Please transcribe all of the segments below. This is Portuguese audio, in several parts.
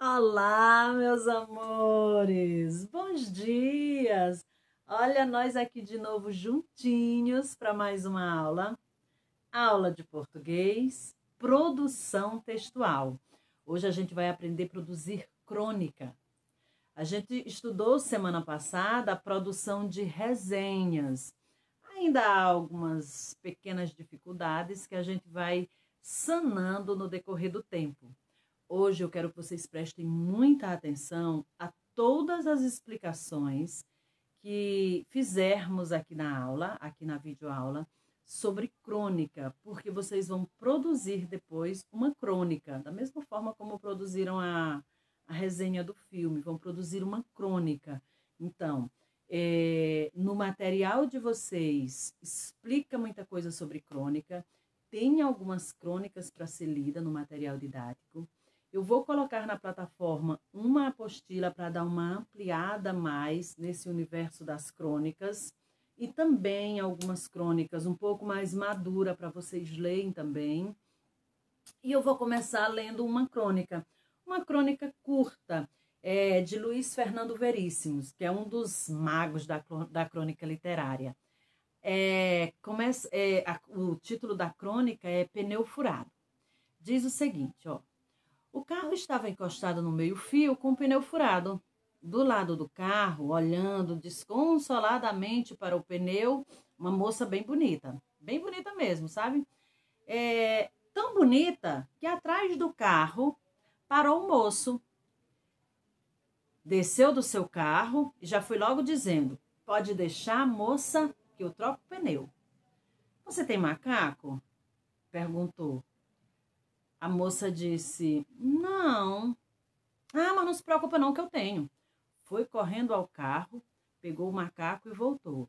Olá, meus amores! Bons dias! Olha, nós aqui de novo juntinhos para mais uma aula de português, produção textual. Hoje a gente vai aprender a produzir crônica. A gente estudou semana passada a produção de resenhas. Ainda há algumas pequenas dificuldades que a gente vai sanando no decorrer do tempo. Hoje eu quero que vocês prestem muita atenção a todas as explicações que fizermos aqui na aula, aqui na videoaula, sobre crônica, porque vocês vão produzir depois uma crônica, da mesma forma como produziram a resenha do filme, vão produzir uma crônica. Então, no material de vocês, explica muita coisa sobre crônica, tem algumas crônicas para ser lida no material didático. Eu vou colocar na plataforma uma apostila para dar uma ampliada mais nesse universo das crônicas e também algumas crônicas um pouco mais madura para vocês lerem também. E eu vou começar lendo uma crônica curta, de Luiz Fernando Veríssimos, que é um dos magos da crônica literária. O título da crônica é Pneu Furado. Diz o seguinte, ó. O carro estava encostado no meio-fio com o pneu furado. Do lado do carro, olhando desconsoladamente para o pneu, uma moça bem bonita mesmo, sabe? Tão bonita que atrás do carro parou um moço. Desceu do seu carro e já foi logo dizendo: pode deixar, moça, que eu troco o pneu. Você tem macaco? Perguntou. A moça disse: não. Ah, mas não se preocupa não que eu tenho. Foi correndo ao carro, pegou o macaco e voltou.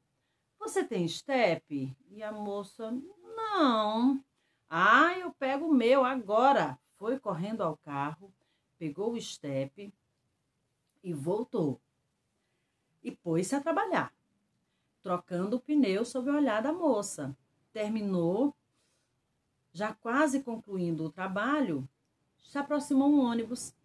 Você tem estepe? E a moça: não. Ah, eu pego o meu agora. Foi correndo ao carro, pegou o estepe e voltou. E pôs-se a trabalhar, trocando o pneu sob o olhar da moça. Terminou. Já quase concluindo o trabalho, se aproximou um ônibus.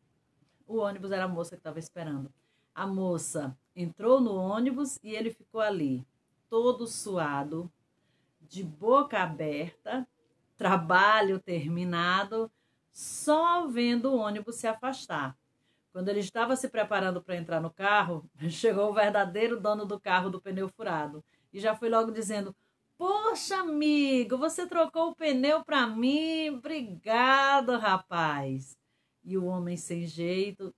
O ônibus era a moça que estava esperando. A moça entrou no ônibus e ele ficou ali, todo suado, de boca aberta, trabalho terminado, só vendo o ônibus se afastar. Quando ele estava se preparando para entrar no carro, chegou o verdadeiro dono do carro do pneu furado e já foi logo dizendo: poxa, amigo, você trocou o pneu para mim? Obrigado, rapaz. E o homem sem jeito: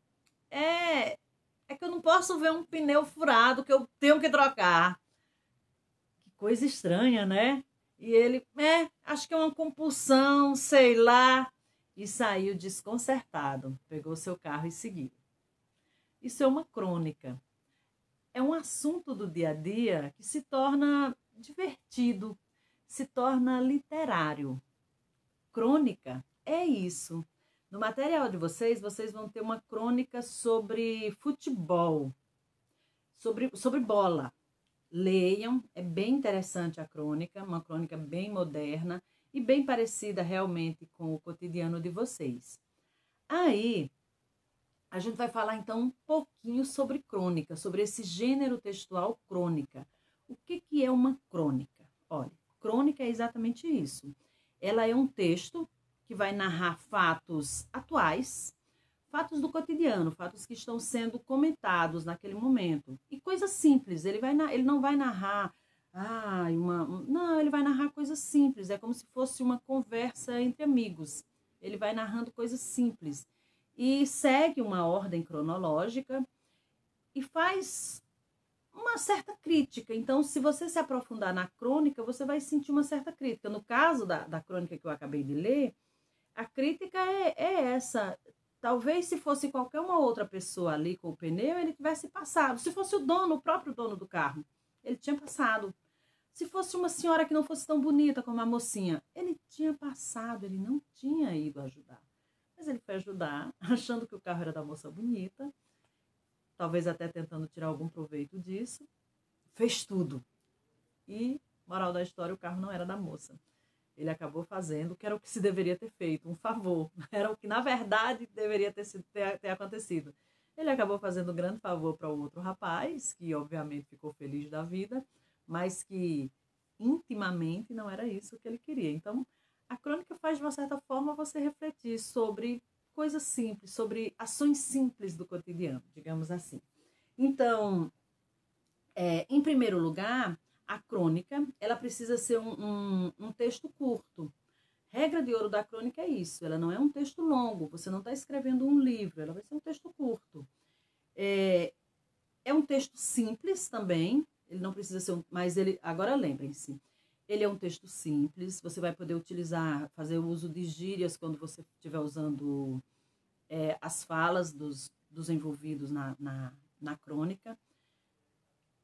é que eu não posso ver um pneu furado que eu tenho que trocar. Que coisa estranha, né? E ele: acho que é uma compulsão, sei lá. E saiu desconcertado, pegou seu carro e seguiu. Isso é uma crônica. É um assunto do dia a dia que se torna divertido, se torna literário. Crônica é isso. No material de vocês vão ter uma crônica sobre futebol, sobre bola. Leiam, é bem interessante a crônica, uma crônica bem moderna e bem parecida realmente com o cotidiano de vocês. Aí, a gente vai falar então um pouquinho sobre crônica, sobre esse gênero textual crônica. O que é uma crônica? Olha, crônica é exatamente isso. Ela é um texto que vai narrar fatos atuais, fatos do cotidiano, fatos que estão sendo comentados naquele momento. E coisas simples, ele não vai narrar, não, ele vai narrar coisas simples, é como se fosse uma conversa entre amigos. Ele vai narrando coisas simples e segue uma ordem cronológica e faz uma certa crítica. Então, se você se aprofundar na crônica, você vai sentir uma certa crítica. No caso da crônica que eu acabei de ler, a crítica é essa. Talvez se fosse qualquer uma outra pessoa ali com o pneu, ele tivesse passado. Se fosse o próprio dono do carro, ele tinha passado. Se fosse uma senhora que não fosse tão bonita como a mocinha, ele tinha passado, ele não tinha ido ajudar. Mas ele foi ajudar, achando que o carro era da moça bonita, talvez até tentando tirar algum proveito disso. Fez tudo. E, moral da história, o carro não era da moça. Ele acabou fazendo o que era o que se deveria ter feito, um favor. Era o que, na verdade, deveria ter acontecido. Ele acabou fazendo um grande favor para o outro rapaz, que obviamente ficou feliz da vida, mas que intimamente não era isso que ele queria. Então, a crônica faz, de uma certa forma, você refletir sobre coisas simples, sobre ações simples do cotidiano, digamos assim. Então, em primeiro lugar, a crônica, ela precisa ser um texto curto. Regra de ouro da crônica é isso, ela não é um texto longo, você não está escrevendo um livro, ela vai ser um texto curto. É um texto simples também, ele não precisa ser mas ele, agora lembrem-se, ele é um texto simples, você vai poder utilizar, fazer o uso de gírias quando você estiver usando as falas dos envolvidos na crônica,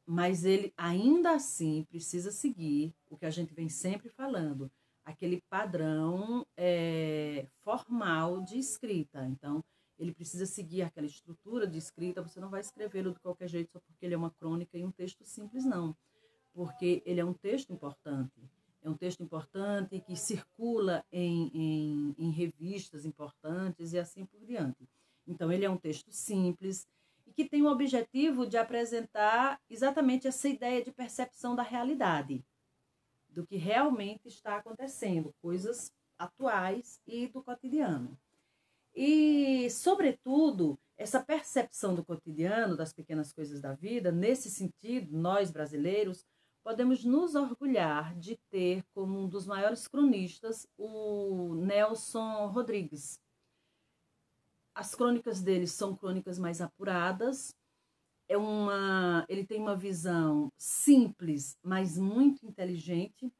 mas ele ainda assim precisa seguir o que a gente vem sempre falando, aquele padrão formal de escrita. Então, ele precisa seguir aquela estrutura de escrita, você não vai escrevê-lo de qualquer jeito só porque ele é uma crônica e um texto simples, não. Porque ele é um texto importante. É um texto importante que circula em revistas importantes e assim por diante. Então, ele é um texto simples e que tem o objetivo de apresentar exatamente essa ideia de percepção da realidade, do que realmente está acontecendo, coisas atuais e do cotidiano. E, sobretudo, essa percepção do cotidiano, das pequenas coisas da vida, nesse sentido, nós brasileiros podemos nos orgulhar de ter como um dos maiores cronistas o Nelson Rodrigues. As crônicas dele são crônicas mais apuradas, ele tem uma visão simples, mas muito inteligente,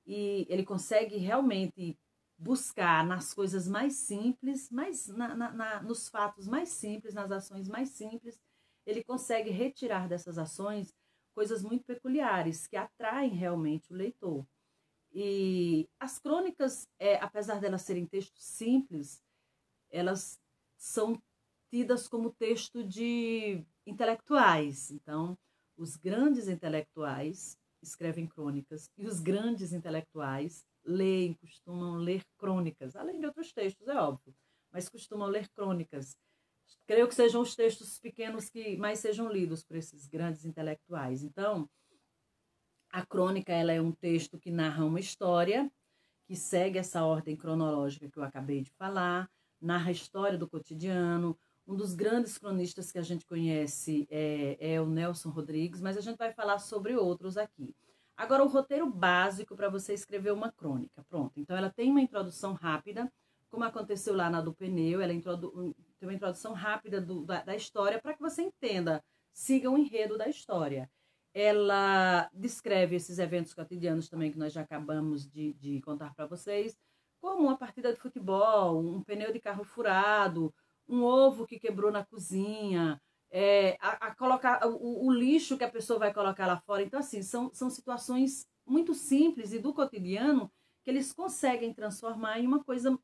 e ele consegue realmente buscar nas coisas mais simples, nos fatos mais simples, nas ações mais simples, ele consegue retirar dessas ações coisas muito peculiares, que atraem realmente o leitor. E as crônicas, apesar de elas serem textos simples, elas são tidas como texto de intelectuais. Então, os grandes intelectuais escrevem crônicas e os grandes intelectuais costumam ler crônicas, além de outros textos, é óbvio, mas costumam ler crônicas. Creio que sejam os textos pequenos que mais sejam lidos por esses grandes intelectuais. Então, a crônica, ela é um texto que narra uma história, que segue essa ordem cronológica que eu acabei de falar, narra a história do cotidiano. Um dos grandes cronistas que a gente conhece é o Nelson Rodrigues, mas a gente vai falar sobre outros aqui. Agora, o roteiro básico para você escrever uma crônica. Pronto, então ela tem uma introdução rápida, como aconteceu lá na do Pneu, ela tem uma introdução rápida da história para que você entenda, siga o enredo da história. Ela descreve esses eventos cotidianos também que nós já acabamos de contar para vocês, como uma partida de futebol, um pneu de carro furado, um ovo que quebrou na cozinha, colocar o lixo que a pessoa vai colocar lá fora. Então, assim, são situações muito simples e do cotidiano que eles conseguem transformar em uma coisa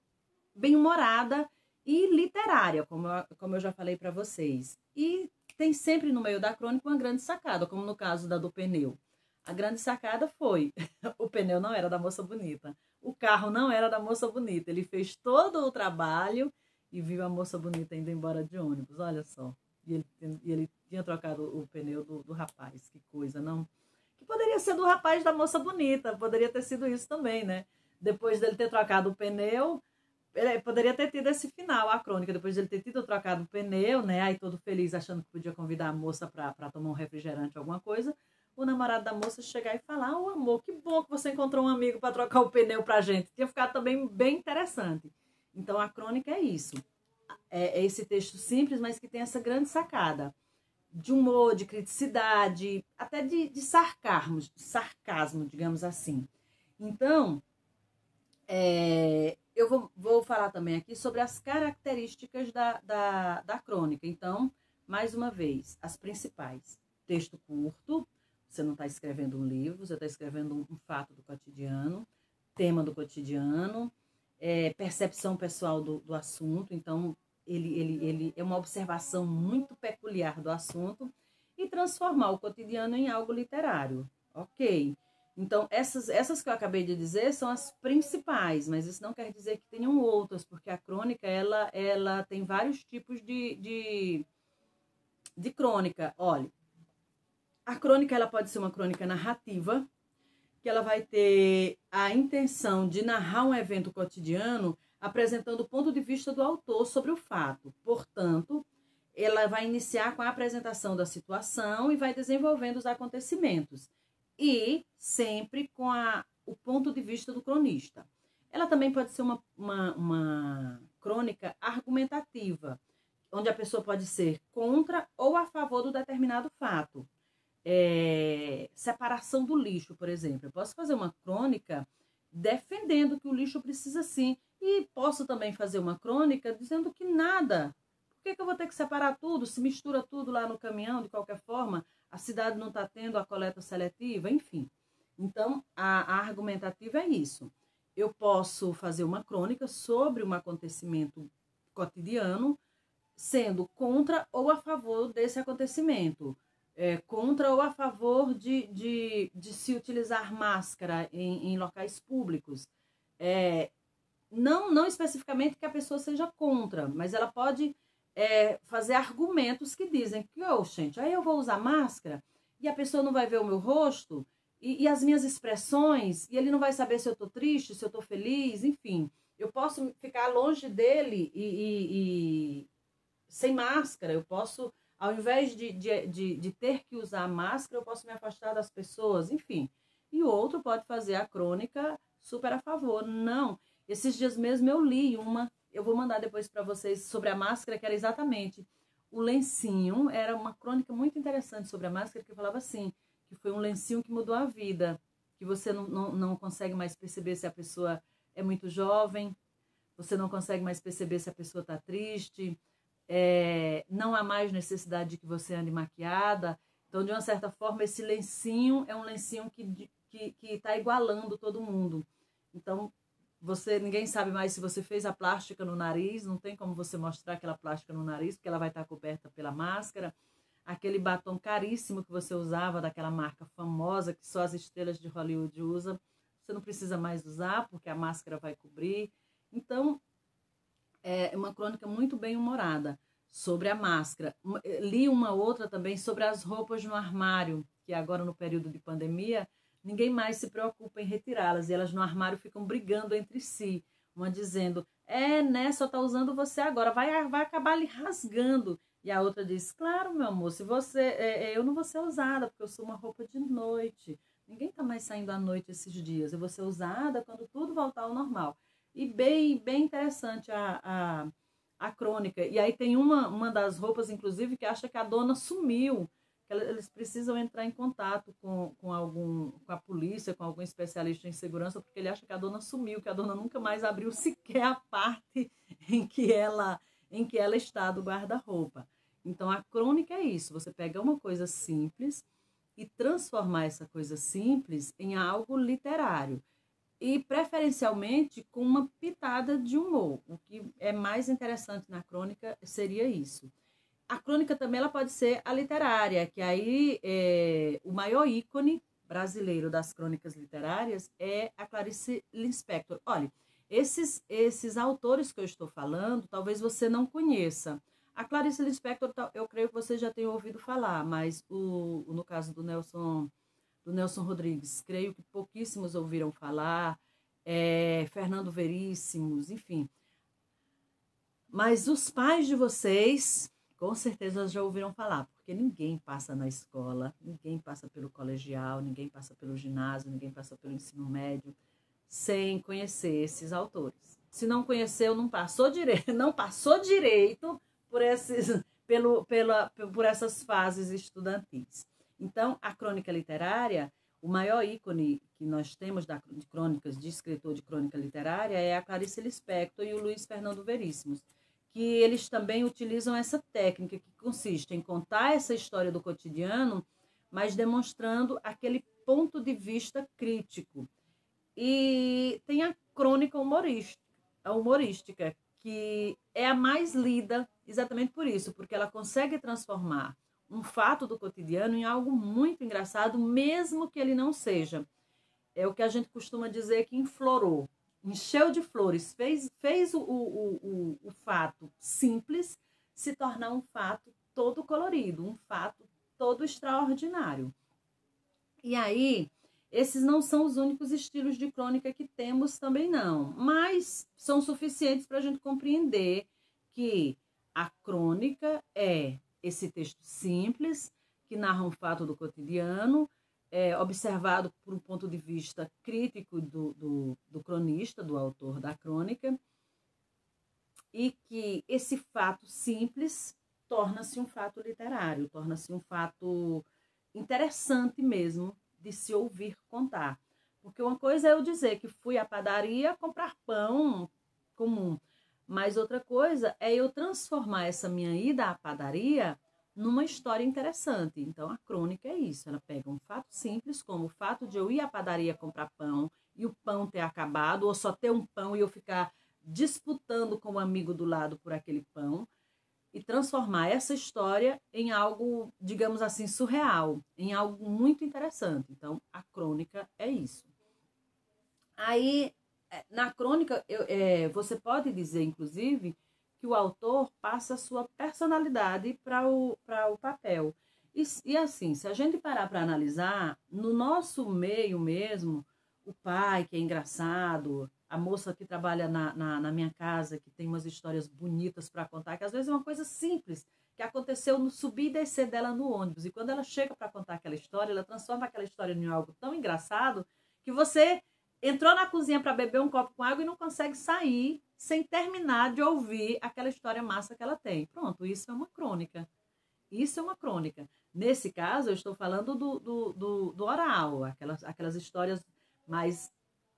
bem-humorada e literária, como eu já falei para vocês. E tem sempre no meio da crônica uma grande sacada, como no caso da do pneu. A grande sacada foi, o pneu não era da moça bonita, o carro não era da moça bonita, ele fez todo o trabalho e viu a moça bonita indo embora de ônibus, olha só. E ele tinha trocado o pneu do rapaz, que coisa, não? Que poderia ser do rapaz da moça bonita, poderia ter sido isso também, né? Depois dele ter trocado o pneu, ele poderia ter tido esse final, a crônica, depois de ele ter tido trocado o pneu, né? Aí todo feliz, achando que podia convidar a moça para tomar um refrigerante, alguma coisa, o namorado da moça chegar e falar: "Ô amor, que bom que você encontrou um amigo para trocar o pneu pra gente." Tinha ficado também bem interessante. Então, a crônica é isso. É esse texto simples, mas que tem essa grande sacada de humor, de criticidade, até de sarcasmo, digamos assim. Então, eu vou falar também aqui sobre as características da crônica. Então, mais uma vez, as principais. Texto curto, você não está escrevendo um livro, você está escrevendo um fato do cotidiano, tema do cotidiano, percepção pessoal do assunto. Então, ele é uma observação muito peculiar do assunto e transformar o cotidiano em algo literário. Ok. Então, essas que eu acabei de dizer são as principais, mas isso não quer dizer que tenham outras, porque a crônica, ela tem vários tipos de crônica. Olha, a crônica, ela pode ser uma crônica narrativa, que ela vai ter a intenção de narrar um evento cotidiano, apresentando o ponto de vista do autor sobre o fato. Portanto, ela vai iniciar com a apresentação da situação e vai desenvolvendo os acontecimentos. E sempre com o ponto de vista do cronista. Ela também pode ser uma crônica argumentativa, onde a pessoa pode ser contra ou a favor do determinado fato. Separação do lixo, por exemplo. Eu posso fazer uma crônica defendendo que o lixo precisa sim, e posso também fazer uma crônica dizendo que nada. Por que eu vou ter que separar tudo? Se mistura tudo lá no caminhão, de qualquer forma, a cidade não está tendo a coleta seletiva, enfim. Então, a argumentativa é isso. Eu posso fazer uma crônica sobre um acontecimento cotidiano, sendo contra ou a favor desse acontecimento. Contra ou a favor de se utilizar máscara em locais públicos. Não especificamente que a pessoa seja contra, mas ela pode fazer argumentos que dizem que, gente, aí eu vou usar máscara e a pessoa não vai ver o meu rosto e as minhas expressões, e ele não vai saber se eu estou triste, se eu estou feliz, enfim. Eu posso ficar longe dele e sem máscara, eu posso, ao invés de ter que usar máscara, eu posso me afastar das pessoas, enfim. E o outro pode fazer a crônica super a favor. Não, esses dias mesmo eu li uma, eu vou mandar depois para vocês, sobre a máscara, que era exatamente o lencinho. Era uma crônica muito interessante sobre a máscara, que falava assim, que foi um lencinho que mudou a vida, que você não consegue mais perceber se a pessoa é muito jovem, você não consegue mais perceber se a pessoa está triste, não há mais necessidade de que você ande maquiada. Então, de uma certa forma, esse lencinho é um lencinho que está igualando todo mundo. Então, ninguém sabe mais se você fez a plástica no nariz, não tem como você mostrar aquela plástica no nariz, porque ela vai estar coberta pela máscara. Aquele batom caríssimo que você usava, daquela marca famosa, que só as estrelas de Hollywood usam, você não precisa mais usar, porque a máscara vai cobrir. Então, é uma crônica muito bem humorada sobre a máscara. Li uma outra também sobre as roupas no armário, que agora no período de pandemia, ninguém mais se preocupa em retirá-las, e elas no armário ficam brigando entre si, uma dizendo, né, só tá usando você agora, vai acabar lhe rasgando. E a outra diz, claro, meu amor, se eu não vou ser usada, porque eu sou uma roupa de noite. Ninguém tá mais saindo à noite esses dias, eu vou ser usada quando tudo voltar ao normal. E bem interessante a crônica. E aí tem uma das roupas, inclusive, que acha que a dona sumiu, que eles precisam entrar em contato com a polícia, com algum especialista em segurança, porque ele acha que a dona sumiu, que a dona nunca mais abriu sequer a parte em que ela está do guarda-roupa. Então, a crônica é isso, você pega uma coisa simples e transformar essa coisa simples em algo literário. E, preferencialmente, com uma pitada de humor. O que é mais interessante na crônica seria isso. A crônica também ela pode ser a literária, que aí o maior ícone brasileiro das crônicas literárias é a Clarice Lispector. Olha, esses autores que eu estou falando, talvez você não conheça. A Clarice Lispector, eu creio que você já tenha ouvido falar, mas no caso do Nelson Rodrigues, creio que pouquíssimos ouviram falar, Fernando Veríssimos, enfim. Mas os pais de vocês, com certeza já ouviram falar, porque ninguém passa na escola, ninguém passa pelo colegial, ninguém passa pelo ginásio, ninguém passa pelo ensino médio, sem conhecer esses autores. Se não conheceu, não passou direito por essas fases estudantis. Então, a crônica literária, o maior ícone que nós temos de crônicas, de escritor de crônica literária, é a Clarice Lispector e o Luiz Fernando Veríssimos, que eles também utilizam essa técnica que consiste em contar essa história do cotidiano, mas demonstrando aquele ponto de vista crítico. E tem a crônica humorística, que é a mais lida exatamente por isso, porque ela consegue transformar um fato do cotidiano em algo muito engraçado, mesmo que ele não seja. é o que a gente costuma dizer que enflorou, encheu de flores, fez o fato simples se tornar um fato todo colorido, um fato todo extraordinário. E aí, esses não são os únicos estilos de crônica que temos também não, mas são suficientes para a gente compreender que a crônica é esse texto simples, que narra um fato do cotidiano, observado por um ponto de vista crítico do cronista, do autor da crônica, e que esse fato simples torna-se um fato literário, torna-se um fato interessante mesmo de se ouvir contar. Porque uma coisa é eu dizer que fui à padaria comprar pão comum, mas outra coisa é eu transformar essa minha ida à padaria numa história interessante. Então, a crônica é isso. Ela pega um fato simples, como o fato de eu ir à padaria comprar pão e o pão ter acabado, ou só ter um pão e eu ficar disputando com o amigo do lado por aquele pão, e transformar essa história em algo, digamos assim, surreal, em algo muito interessante. Então, a crônica é isso. Aí, na crônica, você pode dizer, inclusive, que o autor passa a sua personalidade para o papel. E assim, se a gente parar para analisar, no nosso meio mesmo, o pai que é engraçado, a moça que trabalha na minha casa, que tem umas histórias bonitas para contar, que às vezes é uma coisa simples, que aconteceu no subir e descer dela no ônibus. E quando ela chega para contar aquela história, ela transforma aquela história em algo tão engraçado que você entrou na cozinha para beber um copo com água e não consegue sair sem terminar de ouvir aquela história massa que ela tem. Pronto, isso é uma crônica. Isso é uma crônica. Nesse caso, eu estou falando do oral, aquelas histórias, mas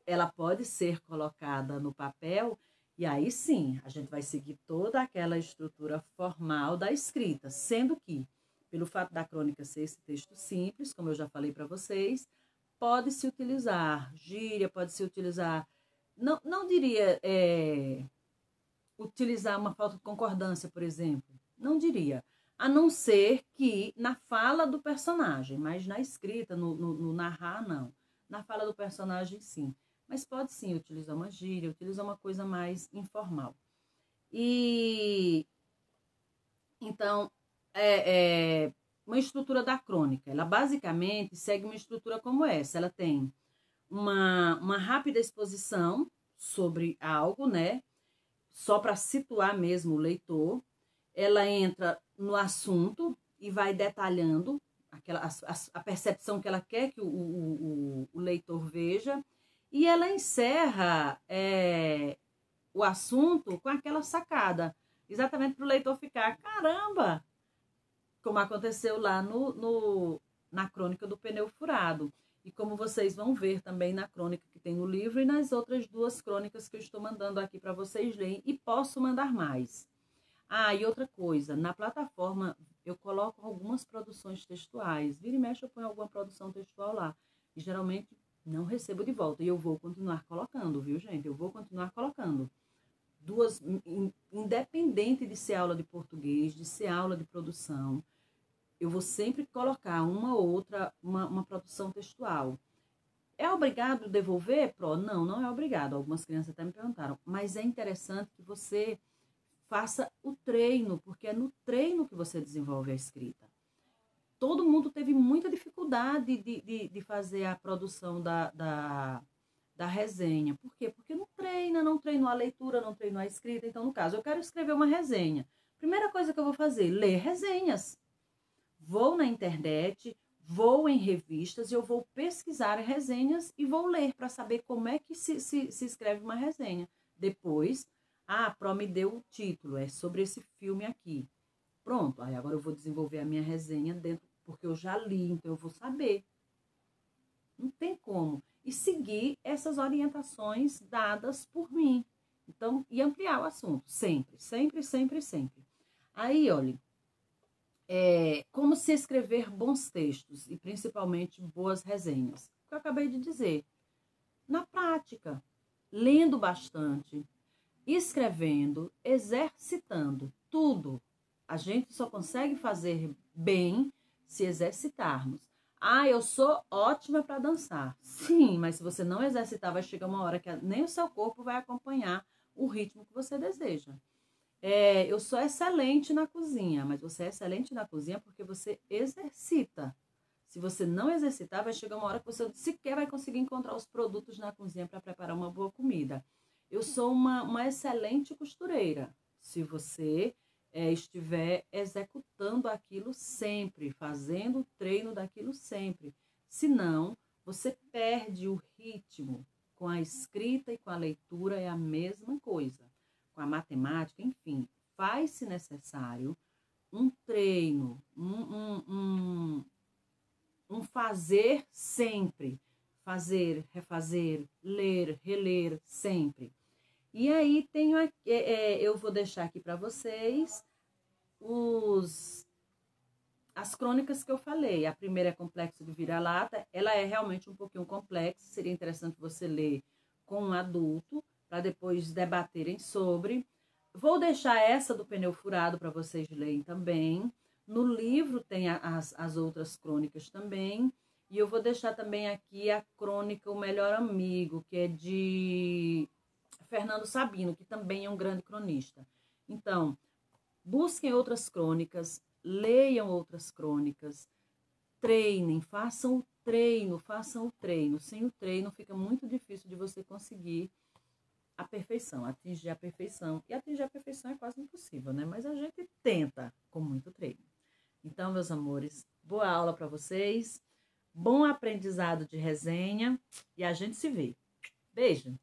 ela pode ser colocada no papel e aí sim, a gente vai seguir toda aquela estrutura formal da escrita, sendo que, pelo fato da crônica ser esse texto simples, como eu já falei para vocês, pode-se utilizar gíria, pode-se utilizar, não diria utilizar uma falta de concordância, por exemplo, não diria, a não ser que na fala do personagem, mas na escrita, no narrar, não. Na fala do personagem, sim. Mas pode sim utilizar uma gíria, utilizar uma coisa mais informal. E então, uma estrutura da crônica. Ela basicamente segue uma estrutura como essa. Ela tem uma rápida exposição sobre algo, né? Só para situar mesmo o leitor. Ela entra no assunto e vai detalhando a percepção que ela quer que o leitor veja. E ela encerra o assunto com aquela sacada, exatamente para o leitor ficar, caramba, como aconteceu lá na crônica do pneu furado. E como vocês vão ver também na crônica que tem no livro e nas outras 2 crônicas que eu estou mandando aqui para vocês lerem, e posso mandar mais. Ah, e outra coisa, na plataforma eu coloco algumas produções textuais, vira e mexe eu ponho alguma produção textual lá, e geralmente não recebo de volta, e eu vou continuar colocando, viu, gente? Eu vou continuar colocando. Independente de ser aula de português, de ser aula de produção, eu vou sempre colocar uma ou outra, uma produção textual. É obrigado devolver, Pro? Não, não é obrigado. Algumas crianças até me perguntaram, mas é interessante que você faça o treino, porque é no treino que você desenvolve a escrita. Todo mundo teve muita dificuldade de fazer a produção da resenha. Por quê? Porque não treinou a leitura, não treinou a escrita. Então, no caso, eu quero escrever uma resenha. Primeira coisa que eu vou fazer, ler resenhas. Vou na internet, vou em revistas e eu vou pesquisar resenhas e vou ler para saber como é que se escreve uma resenha. Depois, a Pro me deu o título, é sobre esse filme aqui. Pronto, aí agora eu vou desenvolver a minha resenha dentro, porque eu já li, então eu vou saber. Não tem como. E seguir essas orientações dadas por mim. Então, e ampliar o assunto, sempre, sempre, sempre, sempre. Aí, olha, como se escrever bons textos e principalmente boas resenhas. O que eu acabei de dizer. Na prática, lendo bastante, escrevendo, exercitando, tudo. A gente só consegue fazer bem se exercitarmos. Ah, eu sou ótima para dançar. Sim, mas se você não exercitar, vai chegar uma hora que nem o seu corpo vai acompanhar o ritmo que você deseja. Eu sou excelente na cozinha, mas você é excelente na cozinha porque você exercita. Se você não exercitar, vai chegar uma hora que você sequer vai conseguir encontrar os produtos na cozinha para preparar uma boa comida. Eu sou uma excelente costureira. Se você estiver executando aquilo sempre, fazendo o treino daquilo sempre. Senão, você perde o ritmo. Com a escrita e com a leitura é a mesma coisa. Com a matemática, enfim, faz-se necessário um treino, um fazer sempre. Fazer, refazer, ler, reler sempre. E aí tenho eu vou deixar aqui para vocês as crônicas que eu falei. A primeira é Complexo de Vira-Lata. Ela é realmente um pouquinho complexa. Seria interessante você ler com um adulto para depois debaterem sobre. Vou deixar essa do pneu furado para vocês lerem também. No livro tem as outras crônicas também. E eu vou deixar também aqui a crônica O Melhor Amigo, que é de Fernando Sabino, que também é um grande cronista. Então, busquem outras crônicas, leiam outras crônicas, treinem, façam o treino, façam o treino. Sem o treino fica muito difícil de você conseguir a perfeição, atingir a perfeição. E atingir a perfeição é quase impossível, né? Mas a gente tenta com muito treino. Então, meus amores, boa aula para vocês, bom aprendizado de resenha e a gente se vê. Beijo!